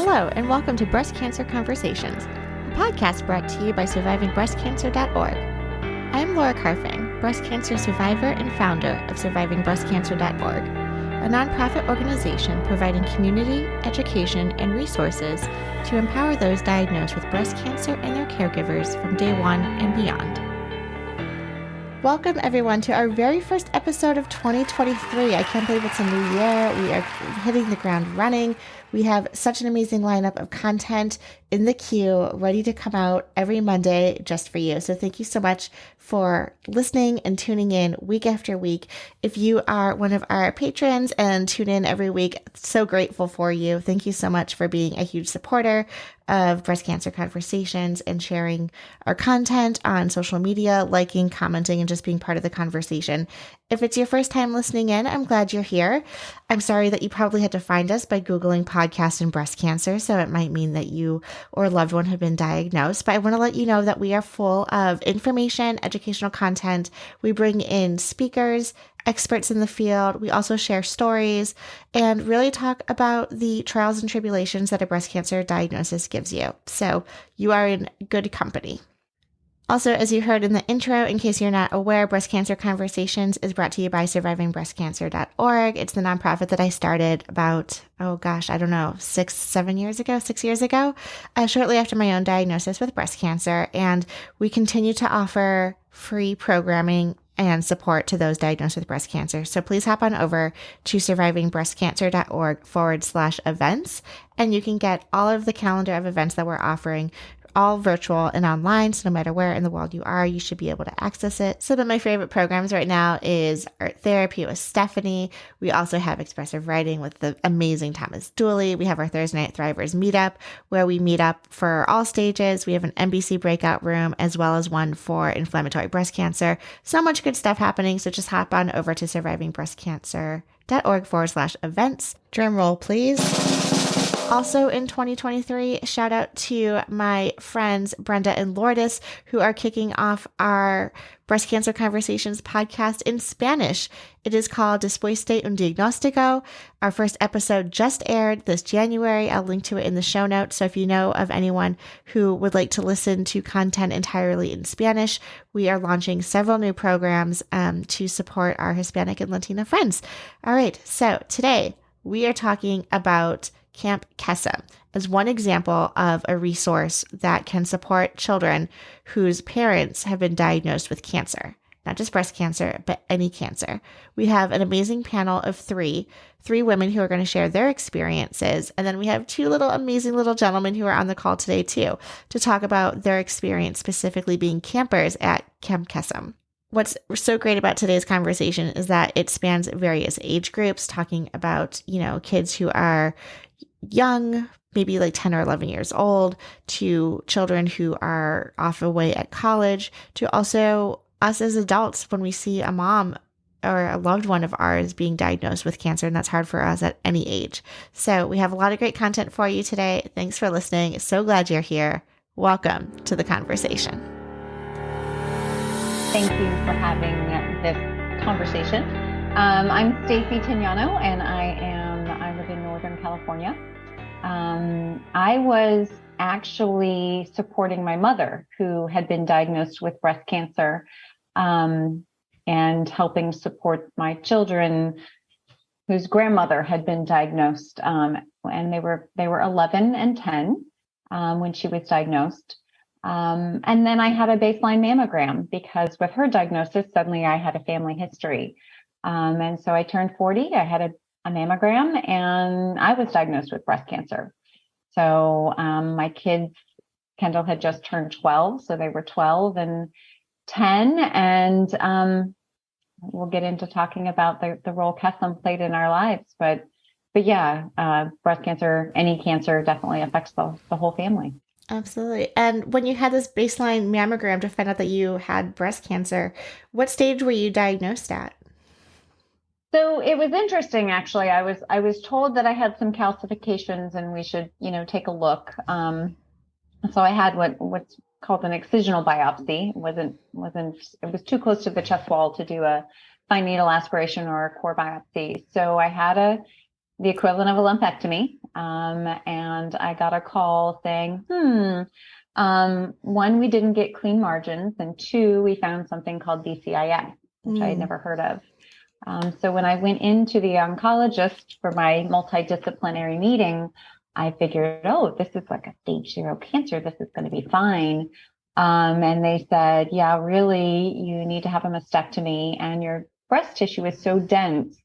Hello, and welcome to Breast Cancer Conversations, a podcast brought to you by SurvivingBreastCancer.org. I'm Laura Carfing, breast cancer survivor and founder of SurvivingBreastCancer.org, a nonprofit organization providing community, education, and resources to empower those diagnosed with breast cancer and their caregivers from day one and beyond. Welcome, everyone, to our very first episode of 2023. I can't believe it's a new year. We are hitting the ground running. We have such an amazing lineup of content in the queue, ready to come out every Monday just for you. So thank you so much for listening and tuning in week after week. If you are one of our patrons and tune in every week, so grateful for you. Thank you so much for being a huge supporter of Breast Cancer Conversations and sharing our content on social media, liking, commenting, and just being part of the conversation. If it's your first time listening in, I'm glad you're here. I'm sorry that you probably had to find us by Googling podcast and breast cancer, so it might mean that you or a loved one have been diagnosed, but I want to let you know that we are full of information, educational content. We bring in speakers, experts in the field. We also share stories and really talk about the trials and tribulations that a breast cancer diagnosis gives you. So you are in good company. Also, as you heard in the intro, in case you're not aware, Breast Cancer Conversations is brought to you by SurvivingBreastCancer.org. It's the nonprofit that I started about, 6 years ago, shortly after my own diagnosis with breast cancer. And we continue to offer free programming and support to those diagnosed with breast cancer. So please hop on over to survivingbreastcancer.org/events, and you can get all of the calendar of events that we're offering, all virtual and online. So no matter where in the world you are, you should be able to access it. Some of my favorite programs right now is Art Therapy with Stephanie. We also have Expressive Writing with the amazing Thomas Dooley. We have our Thursday Night Thrivers meetup where we meet up for all stages. We have an NBC breakout room as well as one for inflammatory breast cancer. So much good stuff happening. So just hop on over to survivingbreastcancer.org/events. Drum roll, please. Also in 2023, shout out to my friends Brenda and Lourdes, who are kicking off our Breast Cancer Conversations podcast in Spanish. It is called Despues De Un Diagnostico. Our first episode just aired this January. I'll link to it in the show notes. So if you know of anyone who would like to listen to content entirely in Spanish, we are launching several new programs to support our Hispanic and Latina friends. All right, so today we are talking about Camp Kesem as one example of a resource that can support children whose parents have been diagnosed with cancer, not just breast cancer, but any cancer. We have an amazing panel of three women who are going to share their experiences. And then we have two amazing little gentlemen who are on the call today too, to talk about their experience, specifically being campers at Camp Kesem. What's so great about today's conversation is that it spans various age groups, talking about, kids who are young, maybe like 10 or 11 years old, to children who are off away at college, to also us as adults when we see a mom or a loved one of ours being diagnosed with cancer, and that's hard for us at any age. So we have a lot of great content for you today. Thanks for listening. So glad you're here. Welcome to the conversation. Thank you for having this conversation. I'm Stacy Tignano, and I live in Northern California. I was actually supporting my mother, who had been diagnosed with breast cancer, and helping support my children whose grandmother had been diagnosed, and they were 11 and 10 when she was diagnosed. And then I had a baseline mammogram because with her diagnosis, suddenly I had a family history. And so I turned 40, I had a mammogram, and I was diagnosed with breast cancer. So my kids, Kendall had just turned 12, so they were 12 and 10. And we'll get into talking about the role Kesem played in our lives. But yeah, breast cancer, any cancer definitely affects the whole family. Absolutely. And when you had this baseline mammogram to find out that you had breast cancer, what stage were you diagnosed at? So it was interesting, actually. I was told that I had some calcifications and we should, take a look. So I had what's called an excisional biopsy. It was too close to the chest wall to do a fine needle aspiration or a core biopsy. So I had a the equivalent of a lumpectomy. And I got a call saying, one, we didn't get clean margins, and two, we found something called DCIS, which I had never heard of. So when I went into the oncologist for my multidisciplinary meeting, I figured, oh, this is like a stage 0 cancer. This is going to be fine. And they said, yeah, really, you need to have a mastectomy, and your breast tissue is so dense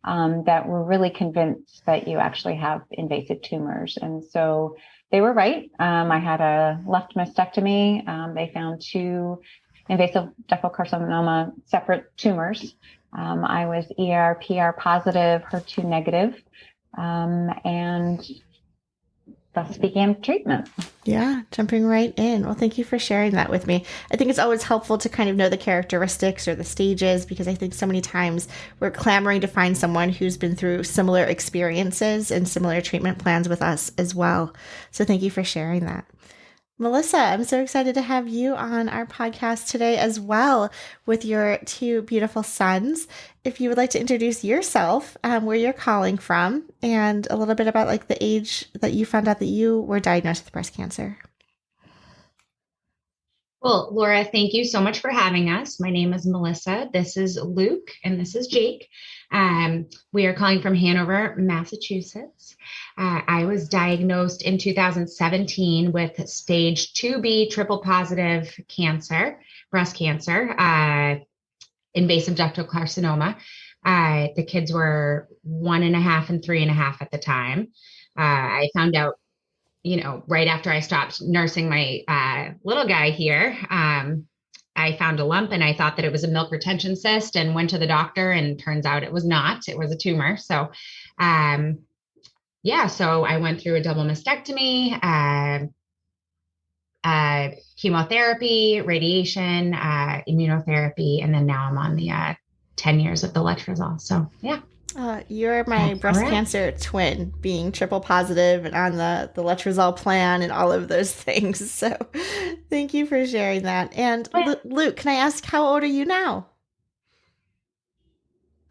that we're really convinced that you actually have invasive tumors. And so they were right. I had a left mastectomy. They found 2 invasive ductal carcinoma separate tumors. I was ER/PR positive, HER2 negative, and thus began treatment. Yeah, jumping right in. Well, thank you for sharing that with me. I think it's always helpful to kind of know the characteristics or the stages, because I think so many times we're clamoring to find someone who's been through similar experiences and similar treatment plans with us as well. So thank you for sharing that. Melissa, I'm so excited to have you on our podcast today as well with your 2 beautiful sons. If you would like to introduce yourself, where you're calling from, and a little bit about like the age that you found out that you were diagnosed with breast cancer. Well, Laura, thank you so much for having us. My name is Melissa. This is Luke, and this is Jake. We are calling from Hanover, Massachusetts. I was diagnosed in 2017 with stage 2B triple positive cancer, breast cancer, invasive ductal carcinoma. The kids were 1.5 and 3.5 at the time. I found out, right after I stopped nursing my little guy here, I found a lump, and I thought that it was a milk retention cyst, and went to the doctor, and turns out it was not. It was a tumor. So, so I went through a double mastectomy, chemotherapy, radiation, immunotherapy, and then now I'm on the 10 years of the letrozole. So, yeah. You're my breast cancer twin, being triple positive and on the letrozole plan and all of those things. So thank you for sharing that. And Luke, can I ask, how old are you now?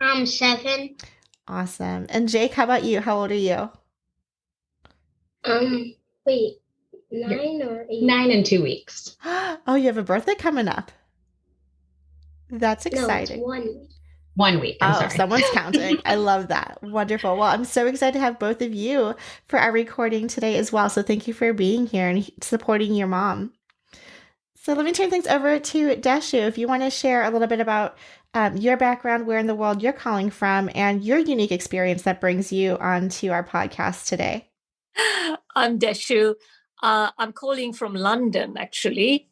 I'm 7. Awesome. And Jake, how about you? How old are you? Wait, 9 or 8? 9 and 2 weeks. Oh, you have a birthday coming up. That's exciting. No, it's 1 week. 1 week. I'm sorry. Someone's counting. I love that. Wonderful. Well, I'm so excited to have both of you for our recording today as well. So thank you for being here and supporting your mom. So let me turn things over to Deshu. If you want to share a little bit about your background, where in the world you're calling from, and your unique experience that brings you onto our podcast today. I'm Deshu. I'm calling from London, actually.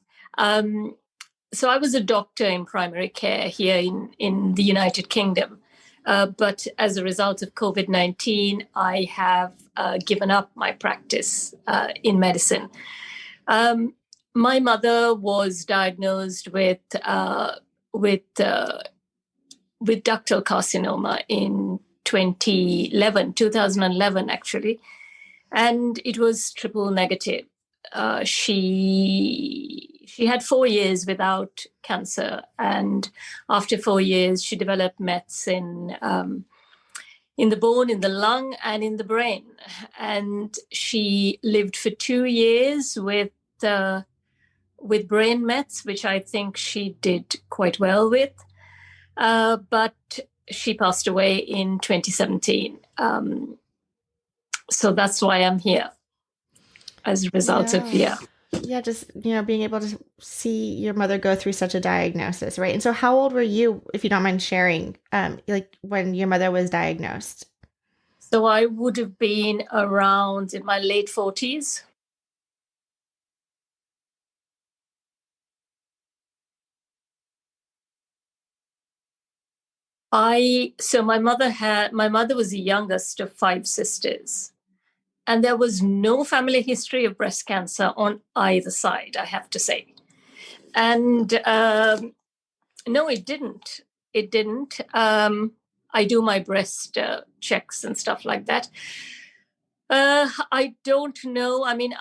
So I was a doctor in primary care here in the United Kingdom. But as a result of COVID-19, I have given up my practice in medicine. My mother was diagnosed with ductal carcinoma in 2011 actually, and it was triple negative. She had 4 years without cancer, and after 4 years, she developed mets in the bone, in the lung, and in the brain. And she lived for 2 years with brain mets, which I think she did quite well with. But she passed away in 2017. So that's why I'm here, as a result of. Yeah, just, being able to see your mother go through such a diagnosis, right? And so how old were you, if you don't mind sharing, when your mother was diagnosed? So I would have been around in my late 40s. My mother was the youngest of 5 sisters. And there was no family history of breast cancer on either side, I have to say. And no, it didn't. It didn't. I do my breast checks and stuff like that. I don't know. I mean,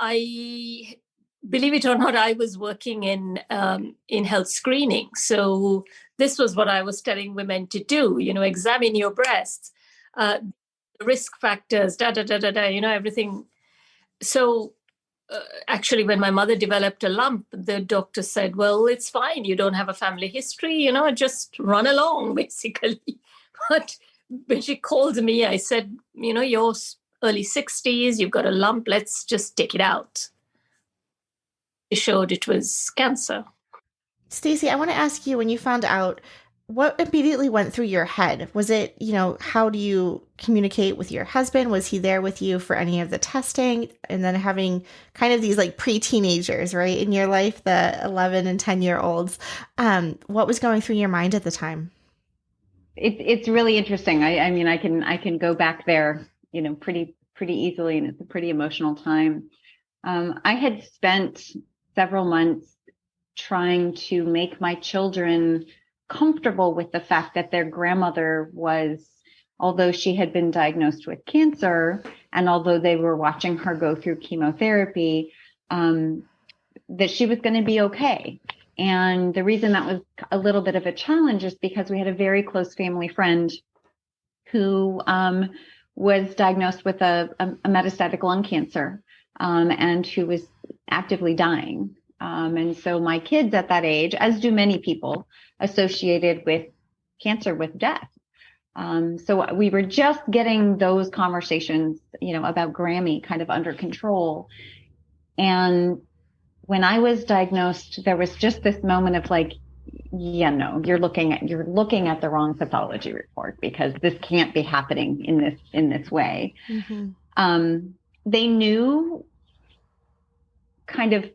believe it or not, I was working in health screening. So this was what I was telling women to do, examine your breasts. risk factors, everything. So actually, when my mother developed a lump, the doctor said, well, it's fine. You don't have a family history, just run along, basically. But when she called me, I said, you're early 60s, you've got a lump, let's just take it out. It showed it was cancer. Stacey, I want to ask you, when you found out, what immediately went through your head? Was it, how do you communicate with your husband? Was he there with you for any of the testing? And then having kind of these like pre-teenagers, right, in your life, the 11 and 10-year-olds, what was going through your mind at the time? It's really interesting. I mean, I can go back there, pretty easily, and it's a pretty emotional time. I had spent several months trying to make my children comfortable with the fact that their grandmother was, although she had been diagnosed with cancer, and although they were watching her go through chemotherapy, that she was going to be okay. And the reason that was a little bit of a challenge is because we had a very close family friend who was diagnosed with a metastatic lung cancer, and who was actively dying. And so my kids at that age, as do many people, associated with cancer with death. So we were just getting those conversations, about Grammy kind of under control. And when I was diagnosed, there was just this moment of like, yeah, no, you're looking at the wrong pathology report, because this can't be happening in this way. Mm-hmm. They knew kind of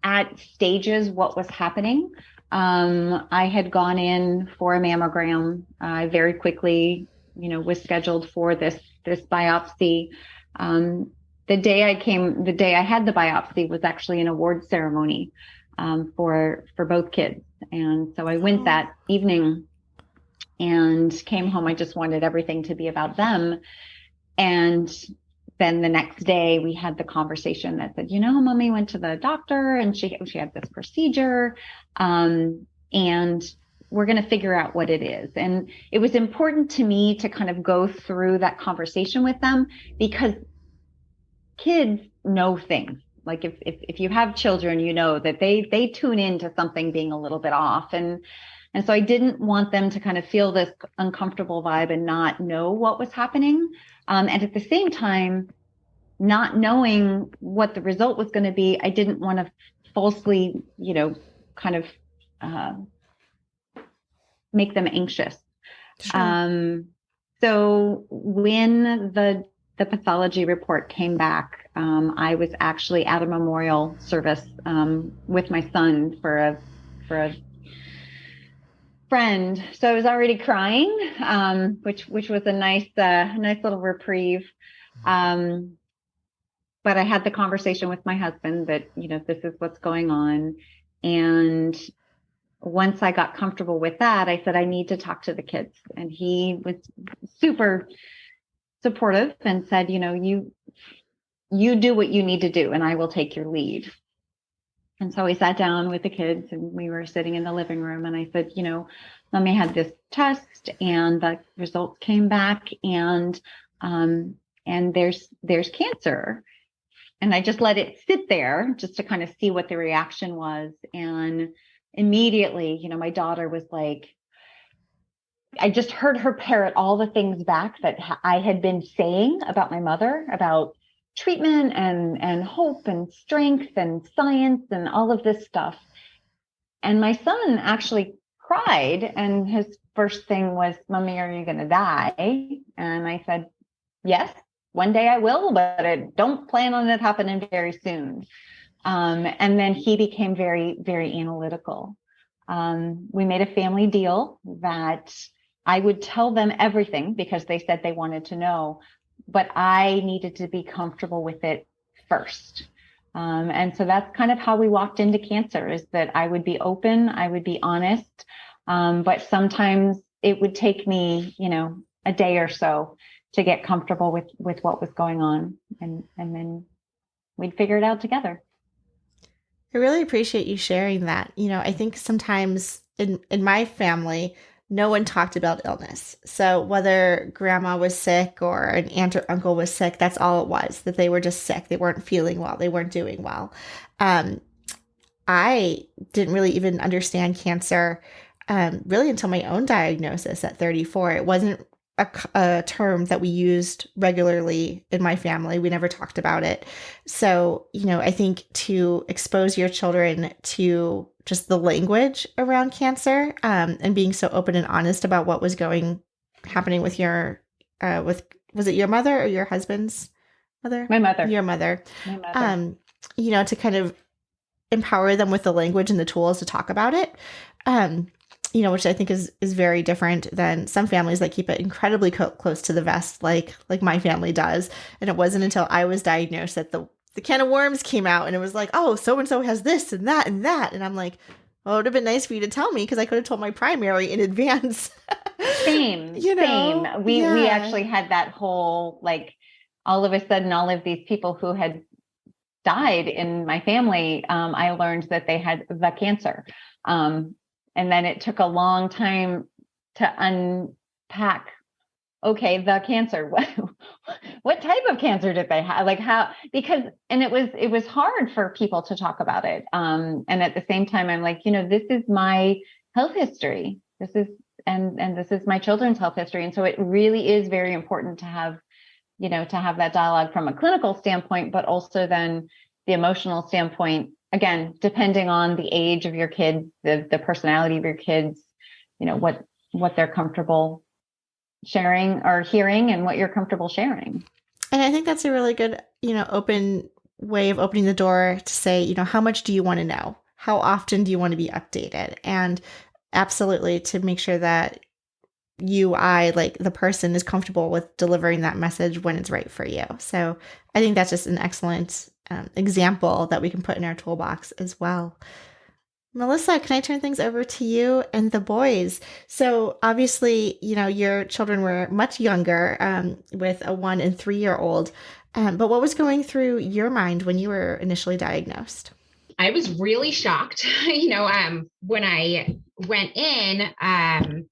at stages what was happening. I had gone in for a mammogram. I very quickly, was scheduled for this biopsy. The day I had the biopsy was actually an award ceremony for both kids. And so I went that evening and came home. I just wanted everything to be about them. And then the next day we had the conversation that said, Mommy went to the doctor and she had this procedure, and we're going to figure out what it is. And it was important to me to kind of go through that conversation with them, because kids know things. Like if you have children, that they tune into something being a little bit off. And so I didn't want them to kind of feel this uncomfortable vibe and not know what was happening. And at the same time, not knowing what the result was going to be, I didn't want to falsely, kind of make them anxious. Sure. So when the pathology report came back, I was actually at a memorial service with my son for a friend. So I was already crying, which was a nice little reprieve. But I had the conversation with my husband that, this is what's going on. And once I got comfortable with that, I said, I need to talk to the kids. And he was super supportive and said, you do what you need to do and I will take your lead. And so we sat down with the kids and we were sitting in the living room, and I said, Mommy had this test and the results came back, and there's cancer. And I just let it sit there just to kind of see what the reaction was. And immediately, my daughter was like, I just heard her parrot all the things back that I had been saying about my mother, about treatment and hope and strength and science and all of this stuff. And my son actually cried, and his first thing was, Mommy, are you going to die? And I said, yes, one day I will, but I don't plan on it happening very soon. And then he became very, very analytical. We made a family deal that I would tell them everything because they said they wanted to know, but I needed to be comfortable with it first. And so that's kind of how we walked into cancer, is that I would be open, I would be honest. But sometimes it would take me, a day or so to get comfortable with what was going on. And then we'd figure it out together. I really appreciate you sharing that. I think sometimes in my family, no one talked about illness. So whether grandma was sick or an aunt or uncle was sick, that's all it was, that they were just sick. They weren't feeling well. They weren't doing well. I didn't really even understand cancer really until my own diagnosis at 34. It wasn't a term that we used regularly in my family. We never talked about it. So, I think to expose your children to just the language around cancer and being so open and honest about what was happening with was it your mother or your husband's mother? My mother. Your mother. My mother. To kind of empower them with the language and the tools to talk about it. Which I think is very different than some families that keep it incredibly close to the vest, like my family does. And it wasn't until I was diagnosed that the can of worms came out, and it was like, oh, so-and-so has this and that and that. And I'm like, well, it would have been nice for you to tell me, because I could have told my primary in advance. Same. We actually had that whole, like, all of a sudden, all of these people who had died in my family, I learned that they had the cancer. And then it took a long time to unpack, okay, the cancer, what type of cancer did they have? Like and it was hard for people to talk about it. And at the same time, I'm like, this is my health history. This is my children's health history. And so it really is very important to have that dialogue from a clinical standpoint, but also then the emotional standpoint, again, depending on the age of your kids, the personality of your kids, what they're comfortable sharing or hearing and what you're comfortable sharing. And I think that's a really good, open way of opening the door to say, how much do you want to know? How often do you want to be updated? And absolutely to make sure that like the person is comfortable with delivering that message when it's right for you. So I think that's just an excellent example that we can put in our toolbox as well. Melissa, can I turn things over to you and the boys? So obviously, your children were much younger with a 1 and 3-year-old. But what was going through your mind when you were initially diagnosed? I was really shocked, when I went in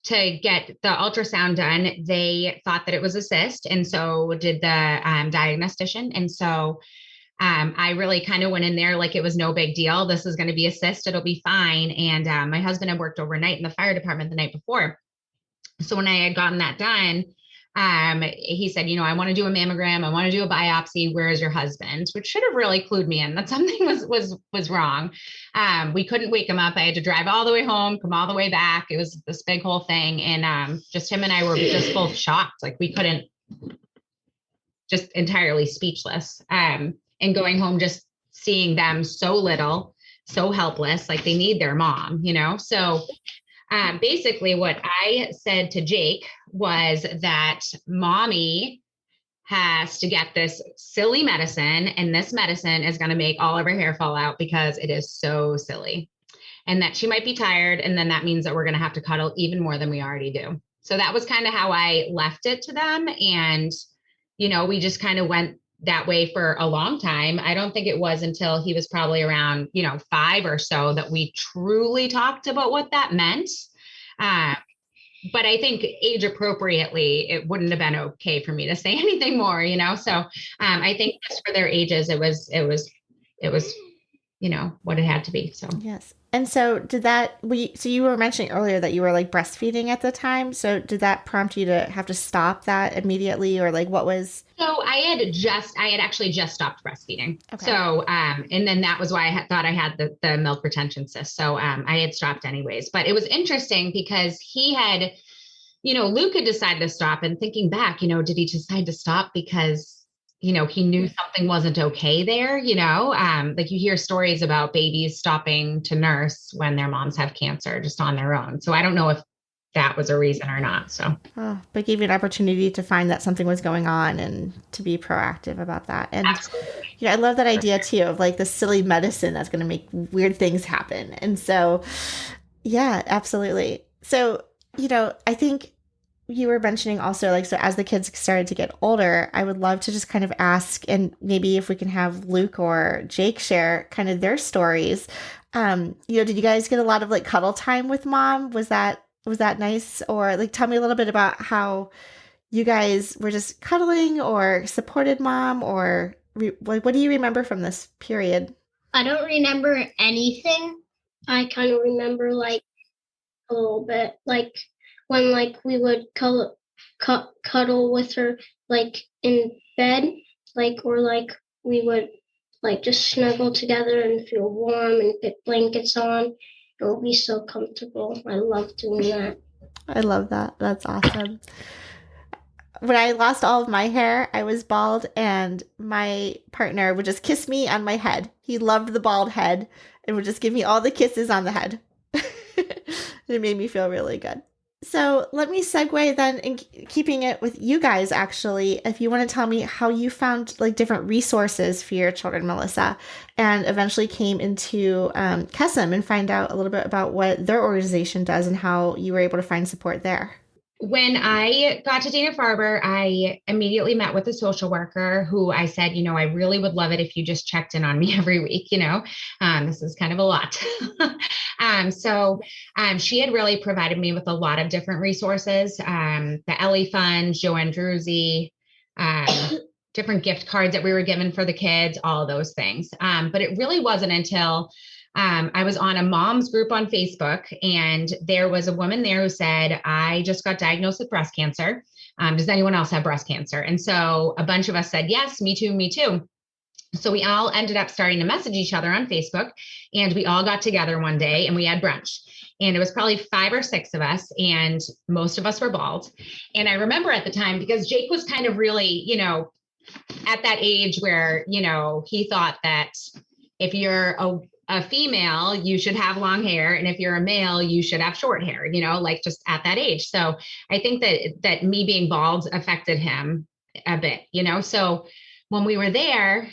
to get the ultrasound done, they thought that it was a cyst. And so did the diagnostician. And so I really kind of went in there like it was no big deal. This is going to be a cyst. It'll be fine. And my husband had worked overnight in the fire department the night before. So when I had gotten that done, he said, I want to do a mammogram. I want to do a biopsy. Where is your husband? Which should have really clued me in that something was wrong. We couldn't wake him up. I had to drive all the way home, come all the way back. It was this big whole thing. And just him and I were just both shocked. Like we couldn't, just entirely speechless. And going home, just seeing them so little, so helpless, like they need their mom, So basically what I said to Jake was that mommy has to get this silly medicine, and this medicine is going to make all of her hair fall out because it is so silly, and that she might be tired. And then that means that we're going to have to cuddle even more than we already do. So that was kind of how I left it to them. And, we just kind of went that way for a long time. I don't think it was until he was probably around, 5 or so that we truly talked about what that meant. But I think age appropriately, it wouldn't have been okay for me to say anything more, So I think just for their ages, it was, what it had to be. So yes. And so so you were mentioning earlier that you were like breastfeeding at the time. So did that prompt you to have to stop that immediately, or like what was? So I had actually just stopped breastfeeding. Okay. So, and then that was why I thought I had the milk retention cyst. So I had stopped anyways, but it was interesting because he had, Luke had decided to stop, and thinking back, did he decide to stop because he knew something wasn't okay there, like you hear stories about babies stopping to nurse when their moms have cancer just on their own. So I don't know if that was a reason or not. So, but gave you an opportunity to find that something was going on and to be proactive about that. And absolutely. I love that idea too, of like the silly medicine that's going to make weird things happen. And so, yeah, absolutely. So, I think you were mentioning also, like, so as the kids started to get older, I would love to just kind of ask, and maybe if we can have Luke or Jake share kind of their stories. Did you guys get a lot of like cuddle time with mom? Was that Was that nice? Or like, tell me a little bit about how you guys were just cuddling or supported mom, or like, what do you remember from this period? I don't remember anything. I kind of remember like a little bit, like when like we would cuddle with her like in bed, like or like we would like just snuggle together and feel warm and put blankets on. It would be so comfortable. I love doing that. I love that. That's awesome. When I lost all of my hair, I was bald, and my partner would just kiss me on my head. He loved the bald head and would just give me all the kisses on the head. It made me feel really good. So let me segue then, in keeping it with you guys, actually, if you want to tell me how you found like different resources for your children, Melissa, and eventually came into KESM, and find out a little bit about what their organization does and how you were able to find support there. When I got to Dana-Farber, I immediately met with a social worker who I said, I really would love it if you just checked in on me every week. This is kind of a lot. So she had really provided me with a lot of different resources, the Ellie Fund, Joanne Druzy, different gift cards that we were given for the kids, all of those things. But it really wasn't until I was on a mom's group on Facebook, and there was a woman there who said, I just got diagnosed with breast cancer. Does anyone else have breast cancer? And so a bunch of us said, yes, me too, me too. So we all ended up starting to message each other on Facebook, and we all got together one day and we had brunch. And it was probably 5 or 6 of us, and most of us were bald. And I remember at the time, because Jake was kind of really, at that age where, he thought that if you're a female, you should have long hair. And if you're a male, you should have short hair, like just at that age. So I think that me being bald affected him a bit, So when we were there,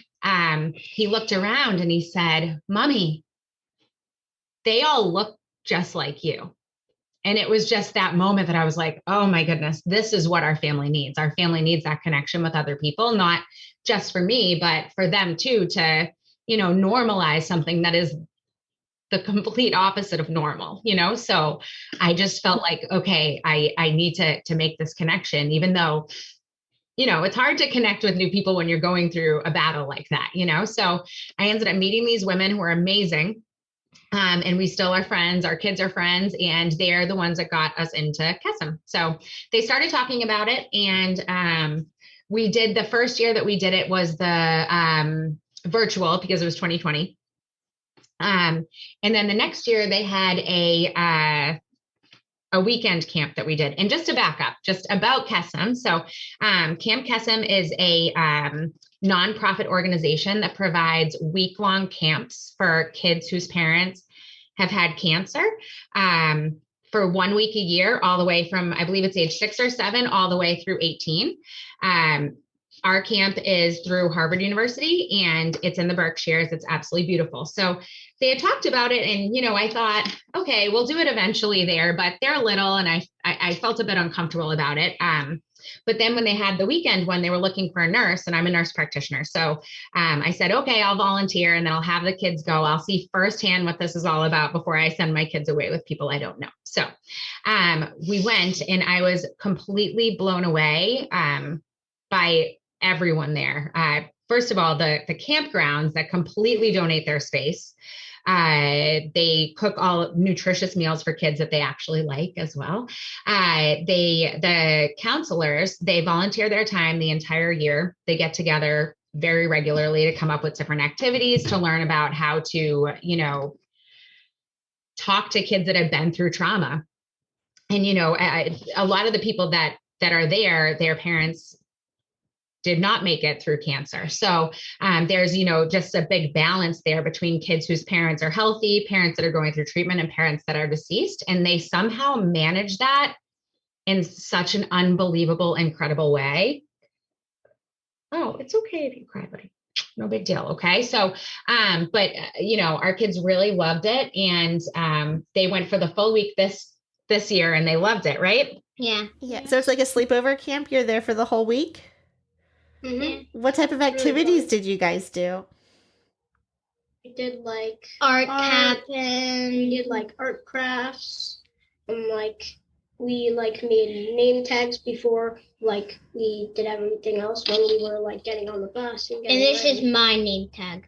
he looked around and he said, Mommy, they all look just like you. And it was just that moment that I was like, oh my goodness, this is what our family needs. Our family needs that connection with other people, not just for me, but for them too, to normalize something that is the complete opposite of normal, So I just felt like, okay, I need to make this connection, even though, it's hard to connect with new people when you're going through a battle like that, So I ended up meeting these women who are amazing. And we still are friends. Our kids are friends, and they're the ones that got us into KESM. So they started talking about it, and we did, the first year that we did it was the virtual, because it was 2020. And then the next year they had a weekend camp that we did. And just to back up, just about KESM. So Camp KESM is a nonprofit organization that provides week-long camps for kids whose parents have had cancer, for 1 week a year, all the way from, I believe it's age 6 or 7, all the way through 18. Our camp is through Harvard University, and it's in the Berkshires. It's absolutely beautiful. So they had talked about it, and, I thought, okay, we'll do it eventually there, but they're little, and I felt a bit uncomfortable about it. But then when they had the weekend, when they were looking for a nurse, and I'm a nurse practitioner. So I said, okay, I'll volunteer, and then I'll have the kids go. I'll see firsthand what this is all about before I send my kids away with people I don't know. So we went, and I was completely blown away by everyone there. First of all, the campgrounds that completely donate their space. They cook all nutritious meals for kids that they actually like as well. The counselors, they volunteer their time the entire year. They get together very regularly to come up with different activities, to learn about how to, talk to kids that have been through trauma. And, a lot of the people that are there, their parents did not make it through cancer. So there's, just a big balance there between kids whose parents are healthy, parents that are going through treatment, and parents that are deceased. And they somehow manage that in such an unbelievable, incredible way. Oh, it's okay if you cry, buddy. No big deal. Okay. So, but our kids really loved it, and they went for the full week this year, and they loved it. Right. Yeah. Yeah. So it's like a sleepover camp. You're there for the whole week. Mm-hmm. What type of activities did you guys do? We did like art camp, and we did like art crafts, and like we like made name tags before like we did everything else when we were like getting on the bus and this ready. Is my name tag.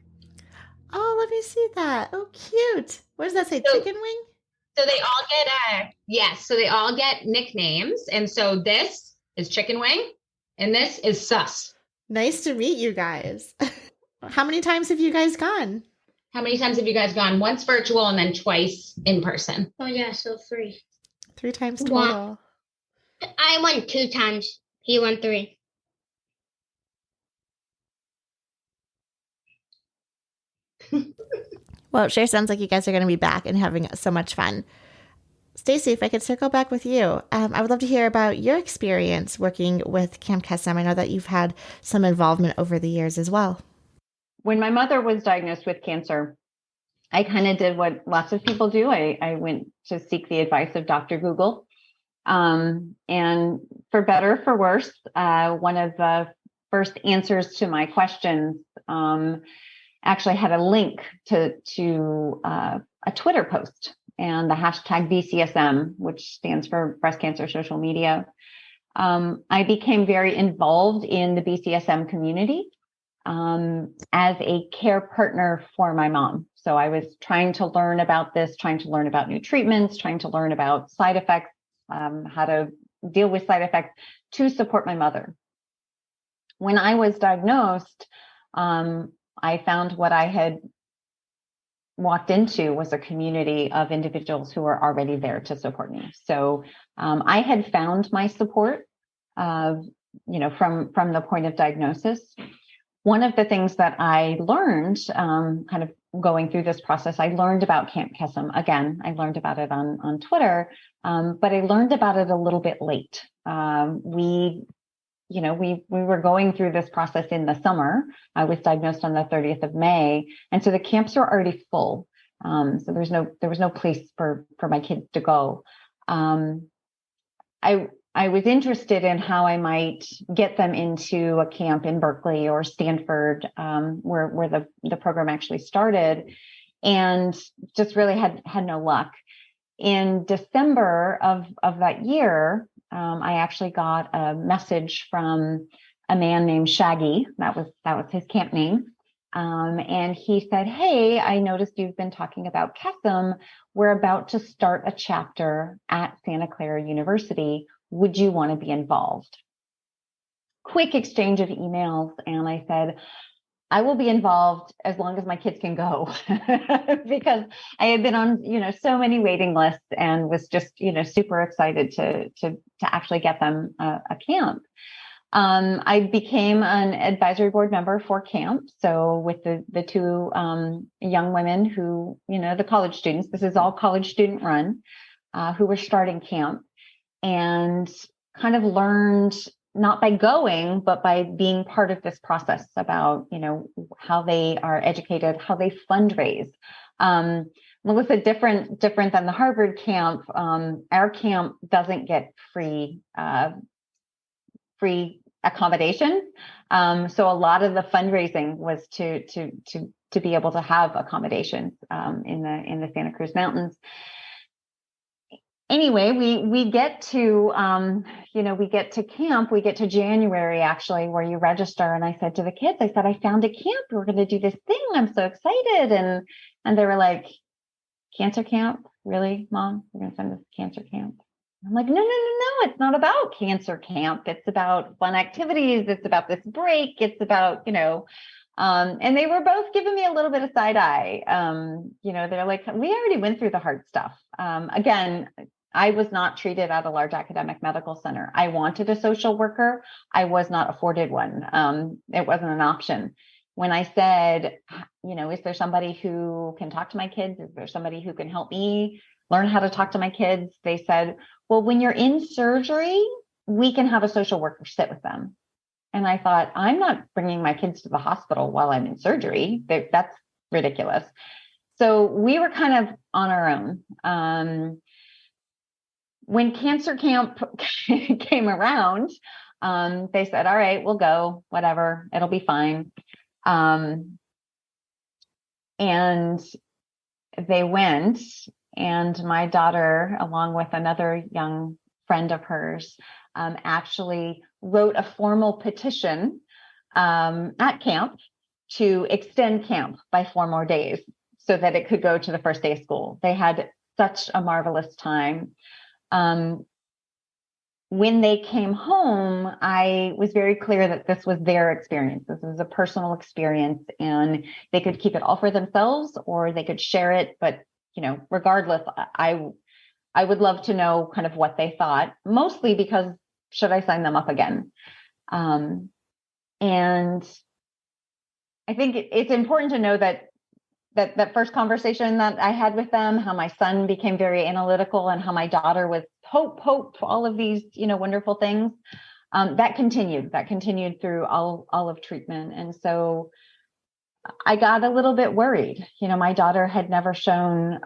Oh, let me see that. Oh, cute. What does that say? So, chicken wing? So they all get yes. So they all get nicknames, and so this is Chicken Wing, and this is Sus. Nice to meet you guys. How many times have you guys gone? How many times have you guys gone? Once virtual and then twice in person. Oh yeah, so 3. 3 times total. I went 2 times. He went 3. Well, it sure sounds like you guys are going to be back and having so much fun. Stacey, if I could circle back with you, I would love to hear about your experience working with Camp Kesem. I know that you've had some involvement over the years as well. When my mother was diagnosed with cancer, I kind of did what lots of people do. I went to seek the advice of Dr. Google. And for better or for worse, one of the first answers to my questions actually had a link to a Twitter post and the hashtag BCSM, which stands for breast cancer social media. I became very involved in the BCSM community as a care partner for my mom. So I was trying to learn about this, trying to learn about new treatments, trying to learn about side effects, how to deal with side effects to support my mother. When I was diagnosed, I found what I had walked into was a community of individuals who were already there to support me. So I had found my support, from the point of diagnosis. One of the things that I learned, kind of going through this process, I learned about Camp Kesem. Again, I learned about it on Twitter, but I learned about it a little bit late. We were going through this process in the summer. I was diagnosed on the 30th of May. And so the camps were already full. So there was no place for my kids to go. I was interested in how I might get them into a camp in Berkeley or Stanford, where the program actually started, and just really had no luck. In December of that year, I actually got a message from a man named Shaggy. That was his camp name. And he said, "Hey, I noticed you've been talking about Kesem. We're about to start a chapter at Santa Clara University. Would you want to be involved?" Quick exchange of emails. And I said, "I will be involved as long as my kids can go," because I had been on, so many waiting lists and was just, super excited to actually get them a camp. I became an advisory board member for camp. So with the 2 young women who, the college students, this is all college student run, who were starting camp, and kind of learned, not by going, but by being part of this process about, how they are educated, how they fundraise. Melissa, different than the Harvard camp. Our camp doesn't get free accommodation. So a lot of the fundraising was to be able to have accommodations in the Santa Cruz Mountains. Anyway, we get to camp, we get to January actually, where you register. And I said to the kids, I found a camp. We're going to do this thing. I'm so excited. And they were like, "Cancer camp? Really, Mom? We're going to send us to cancer camp?" I'm like, no. It's not about cancer camp. It's about fun activities. It's about this break. It's about, and they were both giving me a little bit of side eye. They're like, "We already went through the hard stuff." Again, I was not treated at a large academic medical center. I wanted a social worker. I was not afforded one. It wasn't an option. When I said, "Is there somebody who can talk to my kids? Is there somebody who can help me learn how to talk to my kids?" They said, "Well, when you're in surgery, we can have a social worker sit with them." And I thought, I'm not bringing my kids to the hospital while I'm in surgery. That's ridiculous. So we were kind of on our own. When cancer camp came around, they said, "All right, we'll go, whatever, it'll be fine." And they went, and my daughter, along with another young friend of hers, actually wrote a formal petition at camp to extend camp by 4 more days so that it could go to the first day of school. They had such a marvelous time. When they came home, I was very clear that this was their experience. This was a personal experience, and they could keep it all for themselves or they could share it. But, regardless, I would love to know kind of what they thought, mostly because should I sign them up again? And I think it's important to know that first conversation that I had with them, how my son became very analytical and how my daughter was hope, all of these, wonderful things, that continued through all of treatment. And so I got a little bit worried. My daughter had never shown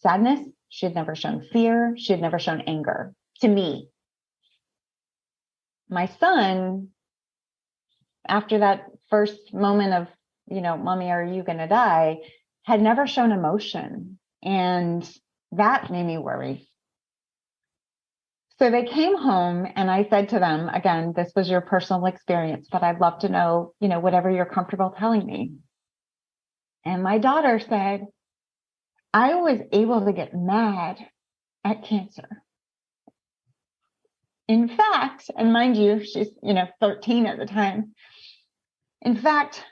sadness. She had never shown fear. She had never shown anger to me. My son, after that first moment of, Mommy, are you going to die, had never shown emotion. And that made me worry. So they came home and I said to them, again, this was your personal experience, but I'd love to know, whatever you're comfortable telling me. And my daughter said, I was able to get mad at cancer. In fact, and mind you, she's, 13 at the time. In fact,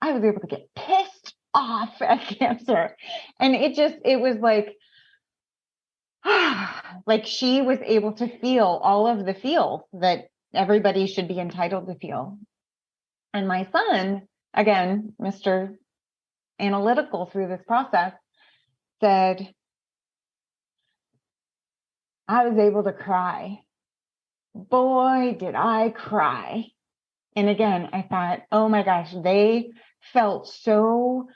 I was able to get pissed off at cancer. And it was like she was able to feel all of the feels that everybody should be entitled to feel. And my son, again, Mr. Analytical through this process, said, I was able to cry. Boy, did I cry. And again, I thought, oh my gosh, they felt so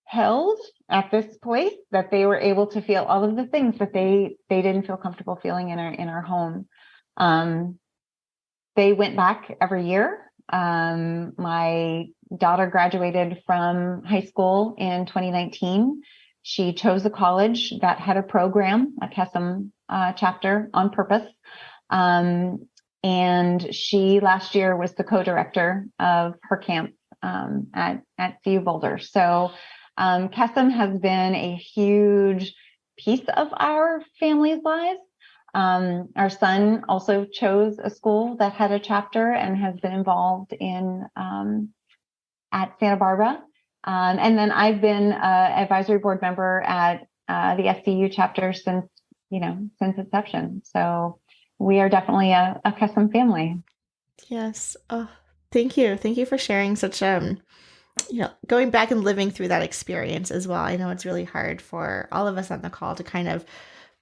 held at this place that they were able to feel all of the things that they didn't feel comfortable feeling in our home. They went back every year. My daughter graduated from high school in 2019. She chose a college that had a program, a KESM chapter on purpose. And she last year was the co-director of her camp at CU Boulder. So KESM has been a huge piece of our family's lives. Our son also chose a school that had a chapter and has been involved in at Santa Barbara. And then I've been an advisory board member at the SCU chapter since inception. So we are definitely a KESM family. Yes. Oh, thank you. Thank you for sharing such, going back and living through that experience as well. I know it's really hard for all of us on the call to kind of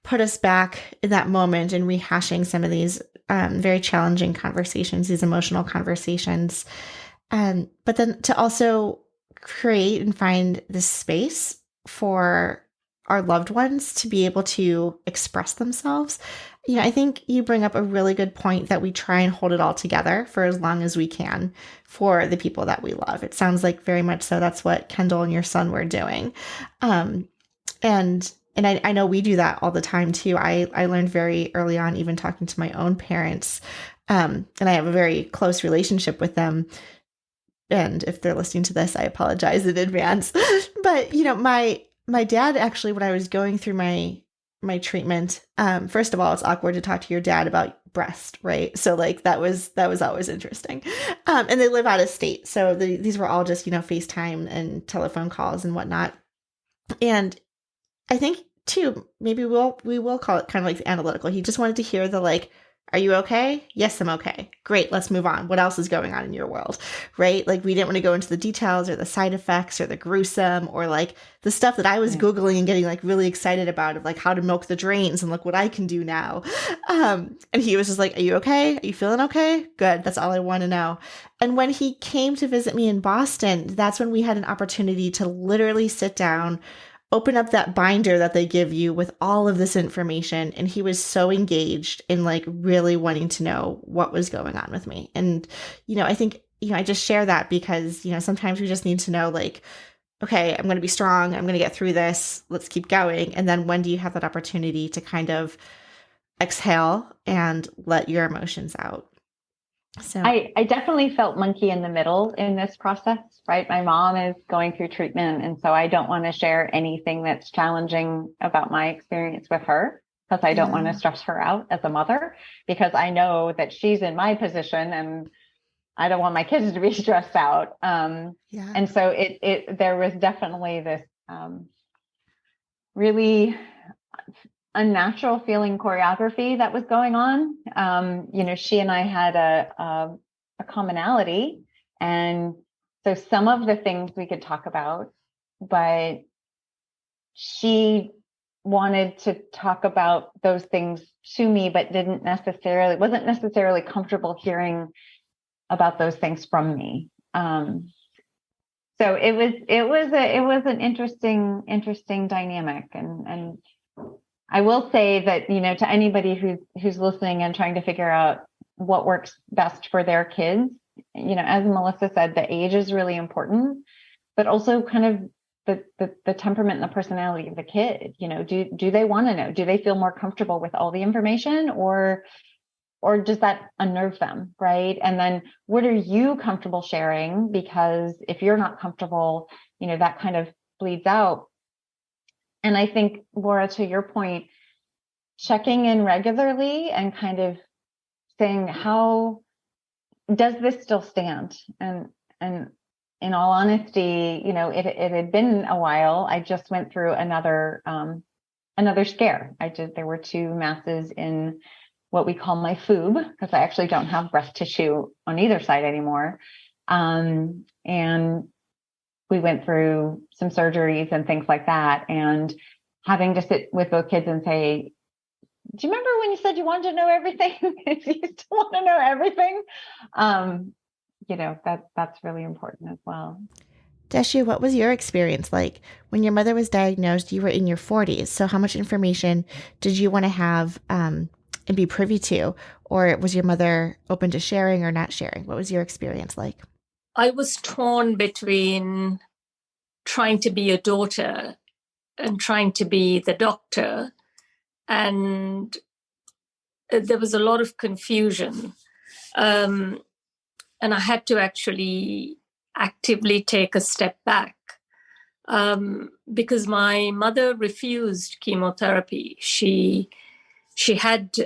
put us back in that moment and rehashing some of these very challenging conversations, these emotional conversations. But then to also create and find this space for our loved ones to be able to express themselves. I think you bring up a really good point that we try and hold it all together for as long as we can for the people that we love. It sounds like very much so that's what Kendall and your son were doing. And I know we do that all the time too. I learned very early on, even talking to my own parents, and I have a very close relationship with them. And if they're listening to this, I apologize in advance. But, my dad actually, when I was going through my treatment, first of all, it's awkward to talk to your dad about breast, right? So that was always interesting. And they live out of state. So these were all just, FaceTime and telephone calls and whatnot. And I think too, maybe we will call it kind of like analytical. He just wanted to hear the are you okay? Yes, I'm okay. Great. Let's move on. What else is going on in your world? Right? We didn't want to go into the details or the side effects or the gruesome or the stuff that I was Googling and getting really excited about of how to milk the drains and look what I can do now. And he was just are you okay? Are you feeling okay? Good. That's all I want to know. And when he came to visit me in Boston, that's when we had an opportunity to literally sit down, open up that binder that they give you with all of this information. And he was so engaged in really wanting to know what was going on with me. And, I think, I just share that because, sometimes we just need to know okay, I'm going to be strong. I'm going to get through this. Let's keep going. And then when do you have that opportunity to kind of exhale and let your emotions out. So I definitely felt monkey in the middle in this process, right? My mom is going through treatment, and so I don't want to share anything that's challenging about my experience with her, because I don't want to stress her out as a mother, because I know that she's in my position and I don't want my kids to be stressed out. And so there was definitely this really unnatural feeling choreography that was going on. She and I had a commonality, and so some of the things we could talk about, but she wanted to talk about those things to me, but wasn't necessarily comfortable hearing about those things from me. So it was an interesting dynamic, and I will say that, to anybody who's listening and trying to figure out what works best for their kids, as Melissa said, the age is really important, but also kind of the temperament and the personality of the kid. Do they want to know? Do they feel more comfortable with all the information, or does that unnerve them, right? And then what are you comfortable sharing? Because if you're not comfortable, that kind of bleeds out. And I think, Laura, to your point, checking in regularly and kind of saying, how does this still stand? And in all honesty, it had been a while. I just went through another scare. There were 2 masses in what we call my FUB, because I actually don't have breast tissue on either side anymore. And we went through some surgeries and things like that, and having to sit with both kids and say, do you remember when you said you wanted to know everything? If you still want to know everything, that's really important as well. Deshu, what was your experience like? When your mother was diagnosed, you were in your 40s. So how much information did you want to have and be privy to? Or was your mother open to sharing or not sharing? What was your experience like? I was torn between trying to be a daughter and trying to be the doctor. And there was a lot of confusion. And I had to actually actively take a step back because my mother refused chemotherapy. She had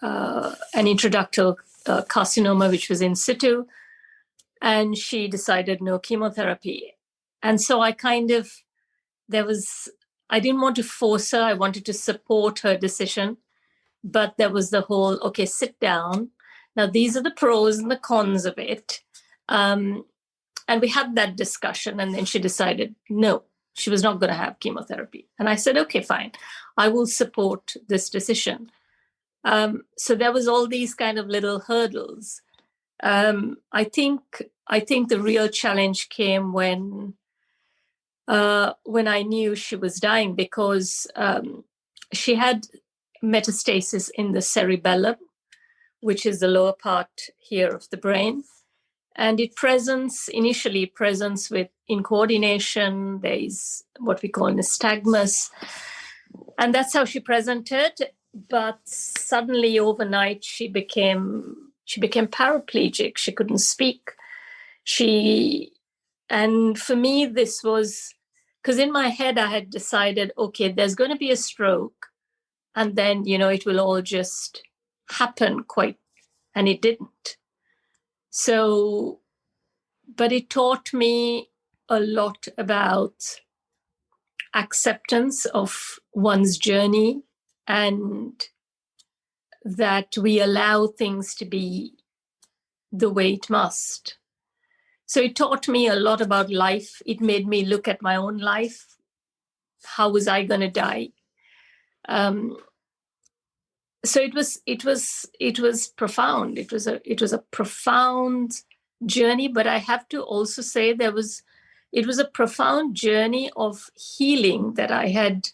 an introductory carcinoma, which was in situ, and she decided no chemotherapy. And so I didn't want to force her. I wanted to support her decision. But there was the whole, okay, sit down. Now, these are the pros and the cons of it. And we had that discussion, and then she decided, no, she was not going to have chemotherapy. And I said, okay, fine, I will support this decision. So there was all these kind of little hurdles. I think the real challenge came when I knew she was dying, because she had metastasis in the cerebellum, which is the lower part here of the brain. And it initially presents with incoordination. There is what we call nystagmus. And that's how she presented. But suddenly overnight, she became paraplegic. She couldn't speak. And for me, this was, because in my head, I had decided, okay, there's going to be a stroke. And then, it will all just happen and it didn't. So, but it taught me a lot about acceptance of one's journey, and that we allow things to be the way it must. So it taught me a lot about life. It made me look at my own life. How was I going to die? So it was profound. It was a profound journey, but I have to also say it was a profound journey of healing that I had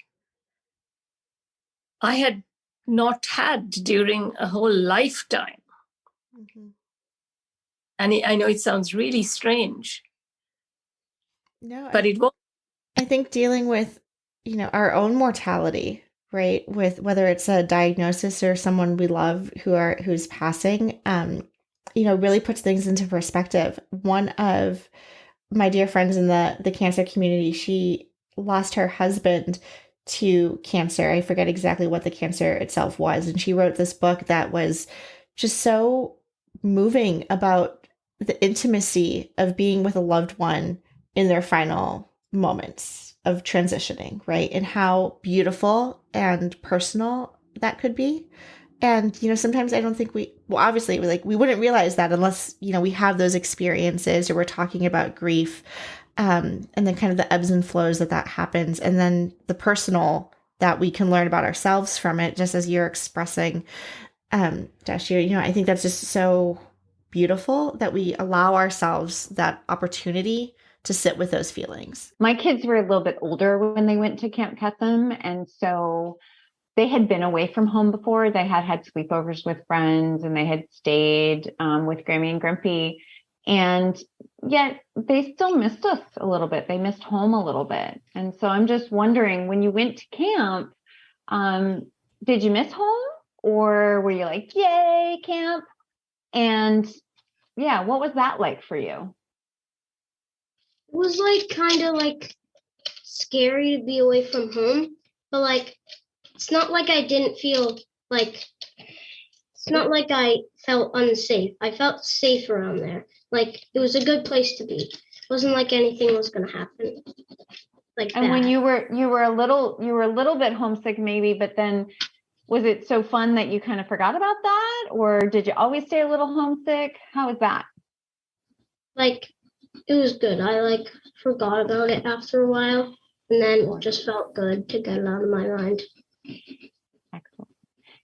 not had during a whole lifetime. Mm-hmm. And I know it sounds really strange. No, but it was. I think dealing with, our own mortality right? With whether it's a diagnosis or someone we love who's passing, really puts things into perspective. One of my dear friends in the cancer community, she lost her husband to cancer. I forget exactly what the cancer itself was. And she wrote this book that was just so moving about the intimacy of being with a loved one in their final moments of transitioning, right? And how beautiful and personal that could be. And, sometimes I don't think obviously we wouldn't realize that unless, we have those experiences or we're talking about grief, and then kind of the ebbs and flows that happens. And then the personal that we can learn about ourselves from it, just as you're expressing, Dashu, I think that's just so beautiful that we allow ourselves that opportunity to sit with those feelings. My kids were a little bit older when they went to Camp Kesem. And so they had been away from home before. They had sleepovers with friends and they had stayed with Grammy and Grimpy. And yet they still missed us a little bit. They missed home a little bit. And so I'm just wondering, when you went to camp, did you miss home, or were you like, yay, camp? And yeah, what was that like for you? It was like kind of like scary to be away from home, but like it's not like I didn't feel like, it's not like I felt unsafe. I felt safe around there. Like it was a good place to be. It wasn't like anything was going to happen like and that. When you were a little bit homesick maybe, but then was it so fun that you kind of forgot about that, or did you always stay a little homesick? How was that? Like it was good. I like forgot about it after a while, and then it just felt good to get it out of my mind. Excellent.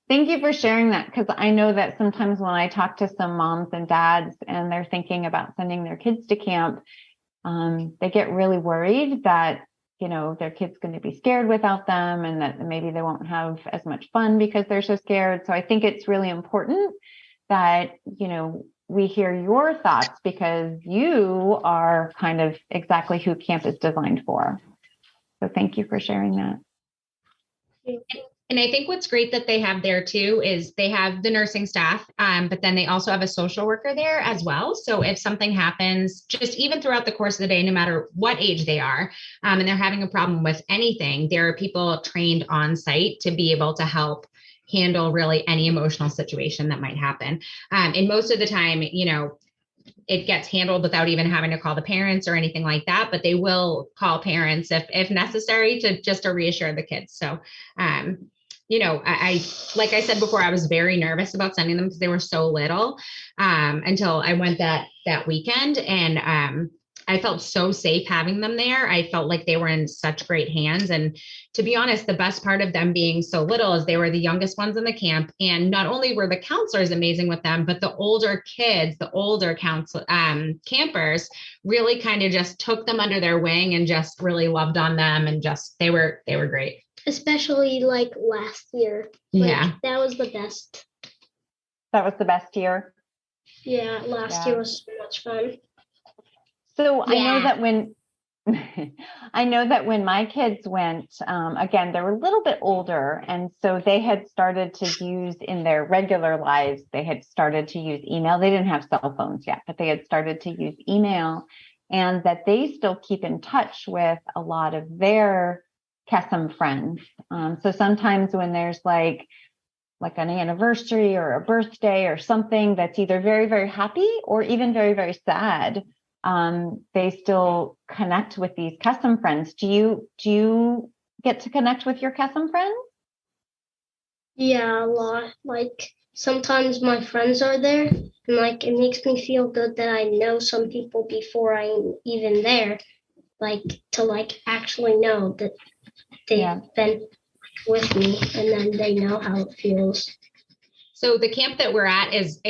Thank you for sharing that, because I know that sometimes when I talk to some moms and dads and they're thinking about sending their kids to camp, they get really worried that, their kid's going to be scared without them and that maybe they won't have as much fun because they're so scared. So I think it's really important that, we hear your thoughts, because you are kind of exactly who camp is designed for. So thank you for sharing that. And I think what's great that they have there too is they have the nursing staff, but then they also have a social worker there as well. So if something happens, just even throughout the course of the day, no matter what age they are, and they're having a problem with anything, there are people trained on site to be able to help handle really any emotional situation that might happen. And most of the time, it gets handled without even having to call the parents or anything like that, but they will call parents if necessary to reassure the kids. So, I like I said before, I was very nervous about sending them because they were so little, until I went that weekend, and I felt so safe having them there. I felt like they were in such great hands. And to be honest, the best part of them being so little is they were the youngest ones in the camp. And not only were the counselors amazing with them, but the older kids, the older campers really kind of just took them under their wing and just really loved on them. And just, they were great. Especially like last year. Yeah. That was the best. That was the best year. Yeah. Last year was so much fun. So Yeah. I know that when my kids went, again, they were a little bit older. And so they had started to use in their regular lives, they had started to use email. They didn't have cell phones yet, but they had started to use email, and that they still keep in touch with a lot of their Kesem friends. So sometimes when there's like an anniversary or a birthday or something that's either very, very happy or even very, very sad, they still connect with these Kesem friends. Do you get to connect with your Kesem friends? Yeah, a lot. Like sometimes my friends are there, and like it makes me feel good that I know some people before I'm even there. Like to like actually know that they've been with me, and then they know how it feels. So the camp that we're at is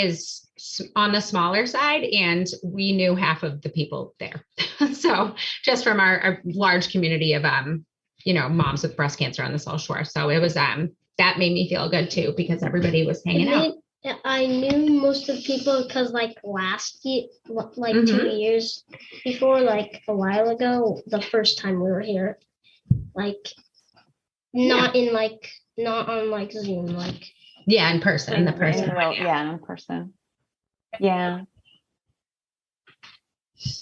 on the smaller side, and we knew half of the people there. So just from our large community of, moms with breast cancer on the South Shore. So it was, that made me feel good too, because everybody was hanging out. I knew most of the people because like last year, like 2 years before, like a while ago, the first time we were here, like not in like not on like Zoom, like Yeah, in person, the person. In person. Yeah.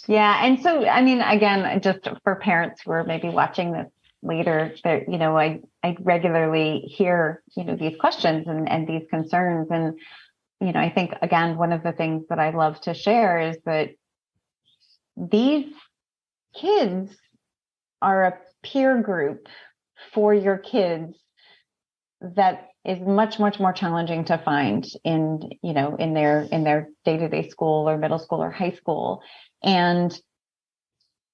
Yeah. And so, I mean, again, just for parents who are maybe watching this later, that, you know, I regularly hear, you know, these questions and these concerns. And, you know, I think, again, one of the things that I love to share is that these kids are a peer group for your kids that is much, much more challenging to find in, you know, in their day-to-day school or middle school or high school. And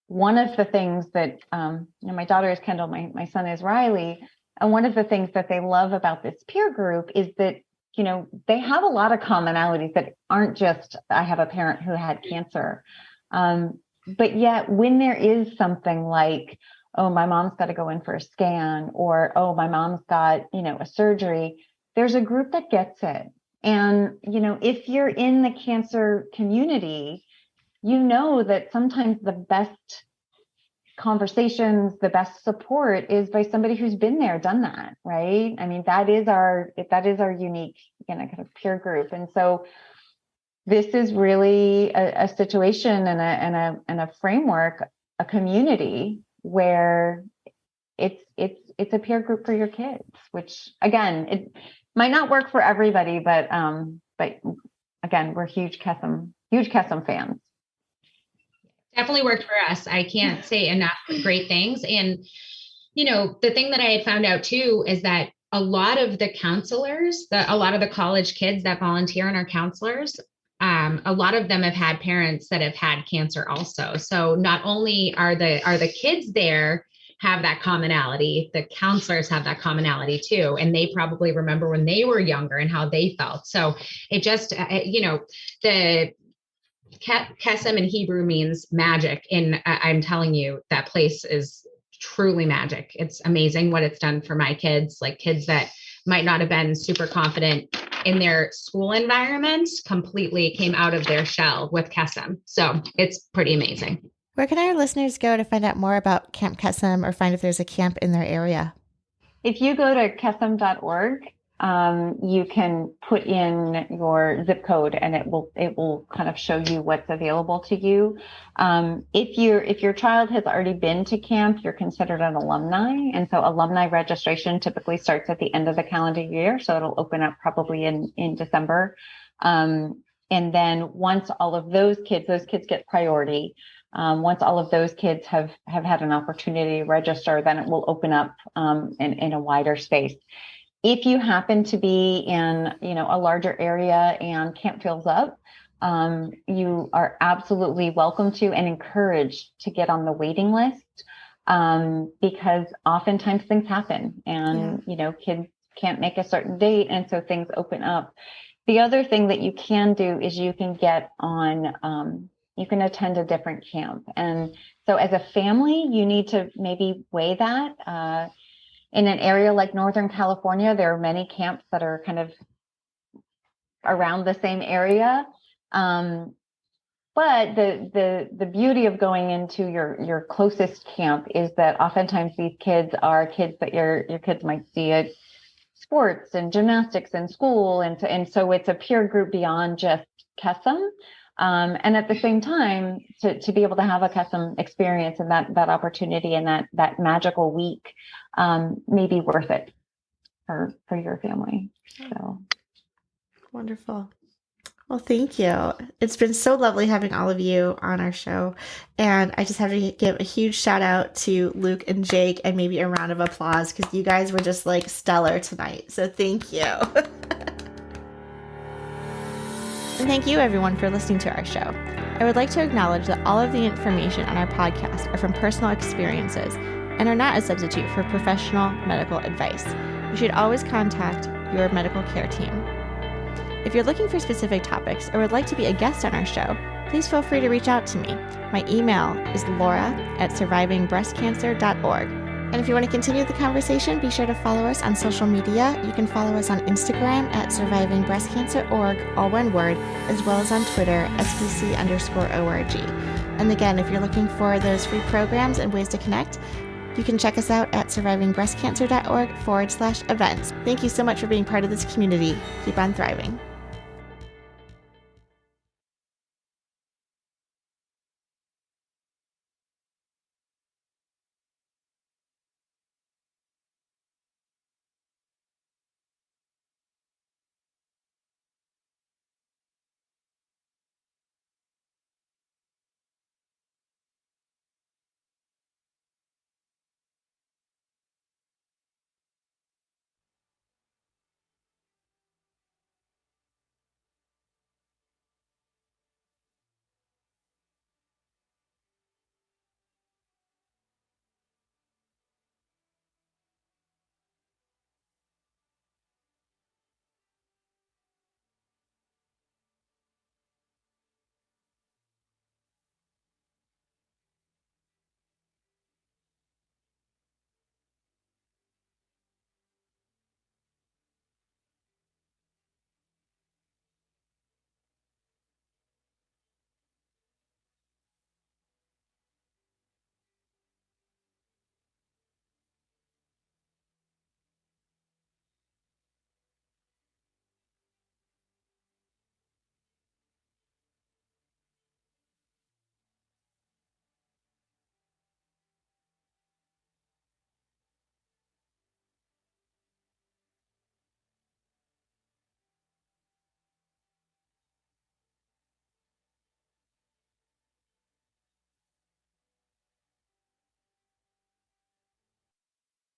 one of the things that, you know, my daughter is Kendall, my son is Riley. And one of the things that they love about this peer group is that, you know, they have a lot of commonalities that aren't just, I have a parent who had cancer. But yet when there is something like, oh, my mom's got to go in for a scan, or, oh, my mom's got, you know, a surgery, there's a group that gets it. And, you know, if you're in the cancer community, you know that sometimes the best conversations, the best support is by somebody who's been there, done that, right? I mean, that is our unique, you know, kind of peer group. And so this is really a situation and a framework, a community where it's a peer group for your kids, which again, it might not work for everybody, but again, we're huge Kesem fans. Definitely worked for us. I can't say enough great things. And, you know, the thing that I had found out too is that a lot of the counselors, a lot of the college kids that volunteer and are counselors, a lot of them have had parents that have had cancer also. So not only are the kids there have that commonality, the counselors have that commonality too. And they probably remember when they were younger and how they felt. So it just, you know, the Kesem in Hebrew means magic. And I'm telling you, that place is truly magic. It's amazing what it's done for my kids, like kids that might not have been super confident in their school environment, completely came out of their shell with Kesem. So it's pretty amazing. Where can our listeners go to find out more about Camp Kesem or find if there's a camp in their area? If you go to kesem.org, you can put in your zip code and it will kind of show you what's available to you. If your child has already been to camp, you're considered an alumni. And so alumni registration typically starts at the end of the calendar year. So it'll open up probably in December. And then once all of those kids get priority. Once all of those kids have had an opportunity to register, then it will open up in a wider space. If you happen to be in, you know, a larger area and camp fills up, you are absolutely welcome to and encouraged to get on the waiting list, because oftentimes things happen and, you know, kids can't make a certain date. And so things open up. The other thing that you can do is you can get on, you can attend a different camp. And so as a family, you need to maybe weigh that. In an area like Northern California, there are many camps that are kind of around the same area. But the beauty of going into your closest camp is that oftentimes these kids are kids that your kids might see at sports and gymnastics and school. And so it's a peer group beyond just Kesem. And at the same time, to be able to have a Kesem experience and that opportunity and that magical week may be worth it for your family. So wonderful. Well, thank you. It's been so lovely having all of you on our show. And I just have to give a huge shout out to Luke and Jake and maybe a round of applause because you guys were just like stellar tonight. So thank you. And thank you, everyone, for listening to our show. I would like to acknowledge that all of the information on our podcast are from personal experiences and are not a substitute for professional medical advice. You should always contact your medical care team. If you're looking for specific topics or would like to be a guest on our show, please feel free to reach out to me. My email is laura@survivingbreastcancer.org. And if you want to continue the conversation, be sure to follow us on social media. You can follow us on Instagram @survivingbreastcancer.org, all one word, as well as on Twitter, SBC_ORG. And again, if you're looking for those free programs and ways to connect, You can check us out at survivingbreastcancer.org/events. Thank you so much for being part of this community. Keep on thriving.